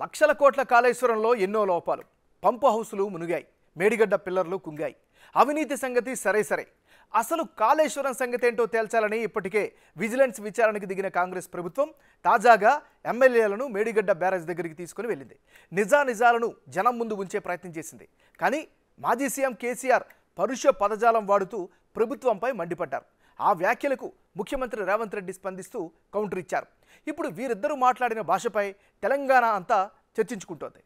లక్షల కోట్ల కాళేశ్వరంలో ఎన్నో లోపాలు. పంపు హౌసులు మునిగాయి, మేడిగడ్డ పిల్లర్లు కుంగాయి. అవినీతి సంగతి సరే. అసలు కాళేశ్వరం సంగతి ఏంటో తేల్చాలని ఇప్పటికే విజిలెన్స్ విచారణకు దిగిన కాంగ్రెస్ ప్రభుత్వం తాజాగా ఎమ్మెల్యేలను మేడిగడ్డ బ్యారేజ్ దగ్గరికి తీసుకుని వెళ్ళింది. నిజాలను జనం ముందు ఉంచే ప్రయత్నం చేసింది. కానీ మాజీ సీఎం కేసీఆర్ పరుష పదజాలం వాడుతూ ప్రభుత్వంపై మండిపడ్డారు. ఆ వ్యాఖ్యలకు ముఖ్యమంత్రి రేవంత్ రెడ్డి స్పందిస్తూ కౌంటర్ ఇచ్చారు. ఇప్పుడు వీరిద్దరూ మాట్లాడిన భాషపై తెలంగాణ అంతా చర్చించుకుంటోంది.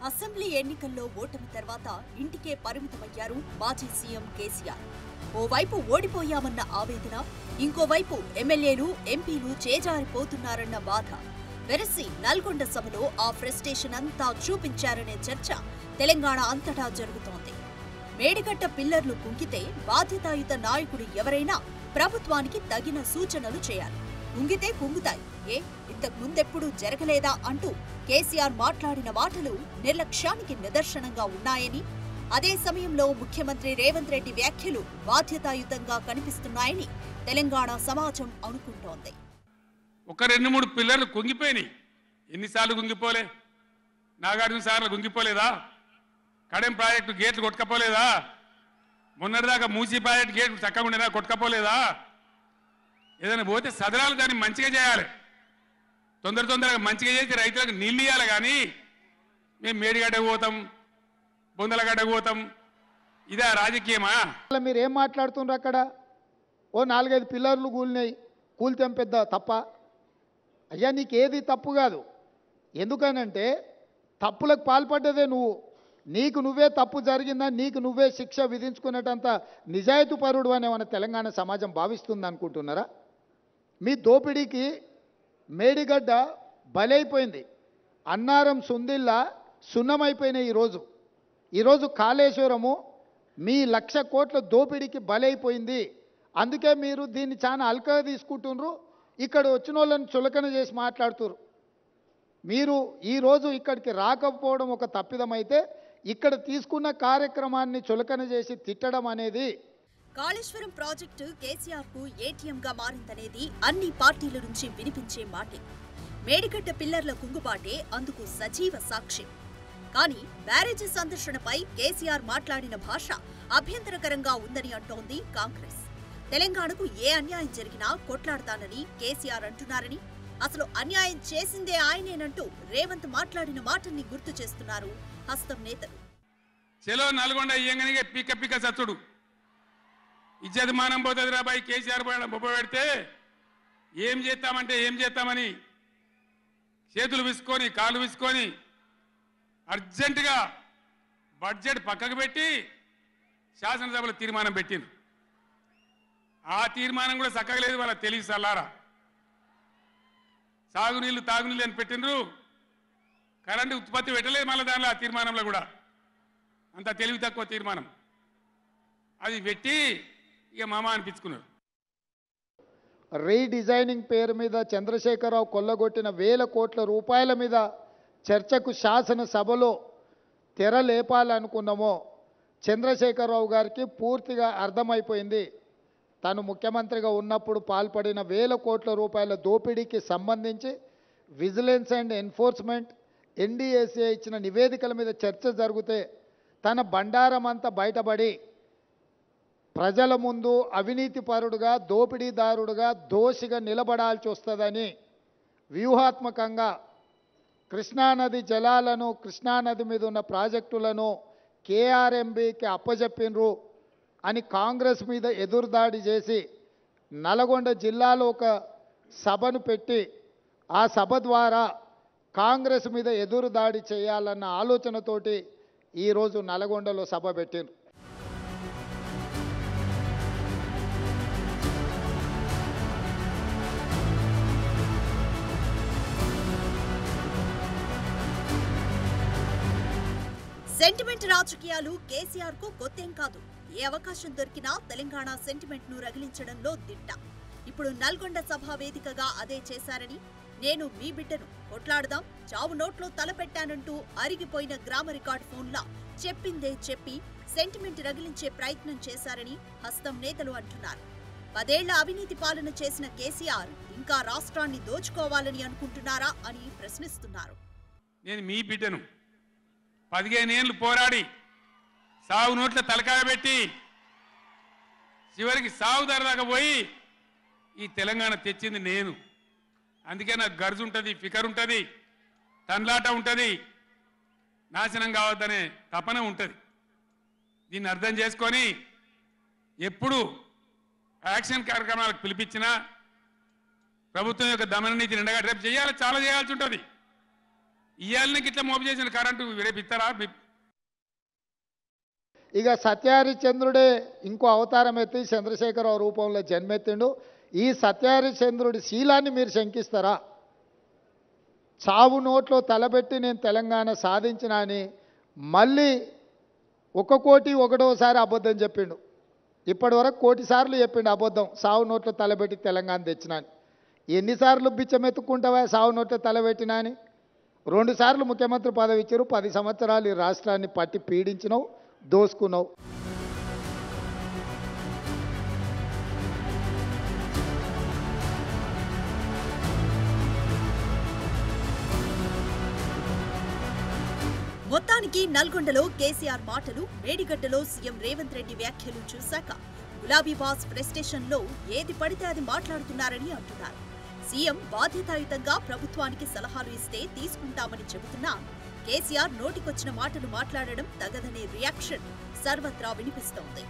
అసెంబ్లీ ఎన్నికల్లో ఓటమి తర్వాత ఇంటికే పరిమితమయ్యారు మాజీ సీఎం కేసీఆర్. ఓవైపు ఓడిపోయామన్న ఆవేదన, ఇంకోవైపు ఎమ్మెల్యేలు ఎంపీలు చేజారిపోతున్నారన్న బాధ. వెరసి నల్గొండ సభలో ఆ ఫ్రస్ట్రేషన్ అంతా చూపించారనే చర్చ తెలంగాణ అంతటా జరుగుతోంది. మేడిగడ్డ పిల్లర్లు కుంగితే బాధ్యతాయుత నాయకుడు ఎవరైనా ప్రభుత్వానికి తగిన సూచనలు చేయాలి. కుంగితే కుంగుతాయి, ఇంతకు ముందెప్పుడూ జరగలేదా అంటూ కేసీఆర్ మాట్లాడిన మాటలు నిర్లక్ష్యానికి నిదర్శనంగా ఉన్నాయని, అదే సమయంలో ముఖ్యమంత్రి రేవంత్ రెడ్డి వ్యాఖ్యలు బాధ్యతాయుతంగా కనిపిస్తున్నాయని తెలంగాణ సమాజం అనుకుంటోంది. ఒక 2-3 పిల్లర్లు కుంగిపోయినాయి. ఎన్నిసార్లు కుంగిపోలే? నాగార్జున సార్లు కుంగిపోలేదా? కడెం ప్రాజెక్టు గేట్లు కొట్టుకపోలేదా? మొన్నటిదాకా మూసీ ప్రాజెక్టు గేట్లు చక్కగా ఉండేదా? కొట్టుకపోలేదా? ఏదైనా పోతే సదరాలు దాన్ని మంచిగా చేయాలి. తొందరగా మంచిగా చేసి రైతులకు నీళ్ళు ఇవ్వాలి. కానీ మేము మేడిగడ్డకు పోతాం, బొందలగడ్డకు పోతాం, ఇదే రాజకీయమా? మీరు ఏం మాట్లాడుతున్నారు? అక్కడ ఓ 4-5 పిల్లర్లు కూలినాయి, కూలితే పెద్ద తప్ప? అయ్యా, నీకు ఏది తప్పు కాదు. ఎందుకనంటే తప్పులకు పాల్పడ్డదే నువ్వు. నీకు నువ్వే తప్పు జరిగిందా, నీకు నువ్వే శిక్ష విధించుకునేటంత నిజాయితీ పరుడు అని మన తెలంగాణ సమాజం భావిస్తుంది అనుకుంటున్నారా? మీ దోపిడీకి మేడిగడ్డ బలైపోయింది. అన్నారం సుందిల్లా సున్నమైపోయినాయి. ఈరోజు కాళేశ్వరము మీ 1,00,000 కోట్ల దోపిడీకి బలైపోయింది. అందుకే మీరు దీన్ని చాలా అల్కగా తీసుకుంటున్నారు. ఇక్కడ వచ్చిన వాళ్ళని చులకన చేసి మాట్లాడుతున్నారు. మీరు ఈరోజు ఇక్కడికి రాకపోవడం ఒక తప్పిదమైతే, ఇక్కడ తీసుకున్న కార్యక్రమాన్ని చులకన చేసి తిట్టడం అనేది. కాళేశ్వరం ప్రాజెక్టు కేసీఆర్ కు ఏటీఎంగా మారిందనేది అన్ని పార్టీల నుంచి వినిపించే మాటే. మేడిగడ్డ పిల్లర్ల కుంగుబాటే అందుకు సజీవ సాక్షి. కానీ బ్యారేజీ సందర్శనపై కేసీఆర్ మాట్లాడిన భాష అభ్యంతరకరంగా ఉందని అంటోంది కాంగ్రెస్. తెలంగాణకు ఏ అన్యాయం జరిగినా కొట్లాడతానని కేసీఆర్ అంటున్నారని, అసలు అన్యాయం చేసిందే ఆయనేనంటూ రేవంత్ మాట్లాడిన మాటల్ని గుర్తు చేస్తున్నారు హస్తం నేతలు. చెలో నల్గొండ ఇయ్యంగానే పిక్క సచ్చుడు ఇజ్జతమానం పోతుంది రాబాయి. కేసీఆర్ బొబ్బ పెడితే ఏం చేస్తామని చేతులు విసుకొని కాళ్ళు విసుకొని అర్జెంటుగా బడ్జెట్ పక్కకు పెట్టి శాసనసభలో తీర్మానం పెట్టింది. ఆ తీర్మానం కూడా చక్కగా లేదు. వాళ్ళ తెలివి సల్లారా. తాగునీళ్ళు అని పెట్టిండ్రు, కరెంటు ఉత్పత్తి పెట్టలేదు. మళ్ళీ దానిలో ఆ తీర్మానంలో కూడా అంత తెలివి తక్కువ తీర్మానం అది పెట్టి ఇక మామ అనిపించుకున్నారు. రీడిజైనింగ్ పేరు మీద చంద్రశేఖరరావు కొల్లగొట్టిన 1,000 కోట్ల రూపాయల మీద చర్చకు శాసనసభలో తెర లేపాలనుకున్నామో చంద్రశేఖరరావు గారికి పూర్తిగా అర్థమైపోయింది. తను ముఖ్యమంత్రిగా ఉన్నప్పుడు పాల్పడిన 1,000 కోట్ల రూపాయల దోపిడీకి సంబంధించి విజిలెన్స్ అండ్ ఎన్ఫోర్స్మెంట్ ఎన్డీఏసీ ఇచ్చిన నివేదికల మీద చర్చ జరిగితే తన బండారం అంతా బయటపడి ప్రజల ముందు అవినీతిపరుడుగా, దోపిడీదారుడుగా, దోషిగా నిలబడాల్సి వస్తుందని వ్యూహాత్మకంగా కృష్ణానది జలాలను, కృష్ణానది మీద ఉన్న ప్రాజెక్టులను కేఆర్ఎంబీకి అప్పజెప్పినరు అని కాంగ్రెస్ మీద ఎదురుదాడి చేసి నల్గొండ జిల్లాలో ఒక సభను పెట్టి ఆ సభ ద్వారా కాంగ్రెస్ మీద ఎదురుదాడి చేయాలన్న ఆలోచనతోటి ఈరోజు నల్గొండలో సభ పెట్టిండ్రు. సెంటిమెంట్ రాజకీయాలు కేసీఆర్ కు కొత్తేం కాదు. ఏ అవకాశం దొరికినా తెలంగాణ సెంటిమెంట్ ను రగిలించడంలో దిట్ట. ఇప్పుడు నల్గొండ సభ వేదికగా అదే చేశారని, నేను మీ బిడ్డను, కొట్లాడదాం, చావు నోట్లో తలపెట్టానంటూ అరిగిపోయిన గ్రామ రికార్డు ఫోన్లా చెప్పిందే చెప్పి సెంటిమెంట్ రగిలించే ప్రయత్నం చేశారని హస్తం నేతలు అంటున్నారు. 10 ఏళ్ల అవినీతి పాలన చేసిన కేసీఆర్ ఇంకా రాష్ట్రాన్ని దోచుకోవాలని అనుకుంటున్నారా అని ప్రశ్నిస్తున్నారు. నేను మీ బిడ్డను 15 ఏళ్ళు పోరాడి సావు నోట్ల తలకాయ పెట్టి చివరికి సావు దాకా పోయి ఈ తెలంగాణ తెచ్చింది నేను. అందుకే నాకు గర్జు ఉంటుంది, ఫికర్ ఉంటుంది, తన్లాట ఉంటుంది, నాశనం కావద్దనే తపన ఉంటుంది. దీన్ని అర్థం చేసుకొని ఎప్పుడు యాక్షన్ కార్యక్రమాలకు పిలిపించినా ప్రభుత్వం యొక్క దమన నీతిని ఎండగా రేపు చేయాలి, చాలా చేయాల్సి ఉంటుంది. ఇవాళకి ఇట్లా మోపు చేసిన కరెంటు రేపు ఇస్తారా? ఇక సత్యహరిశ్చంద్రుడే ఇంకో అవతారం ఎత్తి చంద్రశేఖరరావు రూపంలో జన్మెత్తిండు. ఈ సత్యహరిశ్చంద్రుడి శీలాన్ని మీరు శంకిస్తారా? చావు నోట్లో తలబెట్టి నేను తెలంగాణ సాధించిన అని మళ్ళీ 1 కోటి 1వ అబద్ధం చెప్పిండు. ఇప్పటి వరకు 1 కోటి సార్లు చెప్పిండు అబద్ధం, సావు నోట్లో తలబెట్టి తెలంగాణ తెచ్చినా అని. ఎన్నిసార్లు బిచ్చమెత్తుకుంటావా సావు నోట్లో తలబెట్టినా అని? 2 సార్లు ముఖ్యమంత్రి పదవి ఇచ్చారు. 10 సంవత్సరాలు ఈ రాష్ట్రాన్ని పట్టి పీడించినావు, దోసుకున్నావు. మొత్తానికి నల్గొండలో కేసీఆర్ మాటలు, మేడిగడ్డలో సీఎం రేవంత్ రెడ్డి వ్యాఖ్యలు చూశాక గులాబీ బాస్ ప్రెస్టేషన్లో ఏది పడితే అది మాట్లాడుతున్నారని అంటున్నారు. సీఎం బాధ్యతాయుతంగా ప్రభుత్వానికి సలహాలు ఇస్తే తీసుకుంటామని చెబుతున్నా కేసీఆర్ నోటికొచ్చిన మాటలు మాట్లాడడం తగదనే రియాక్షన్ సర్వత్రా వినిపిస్తోంది.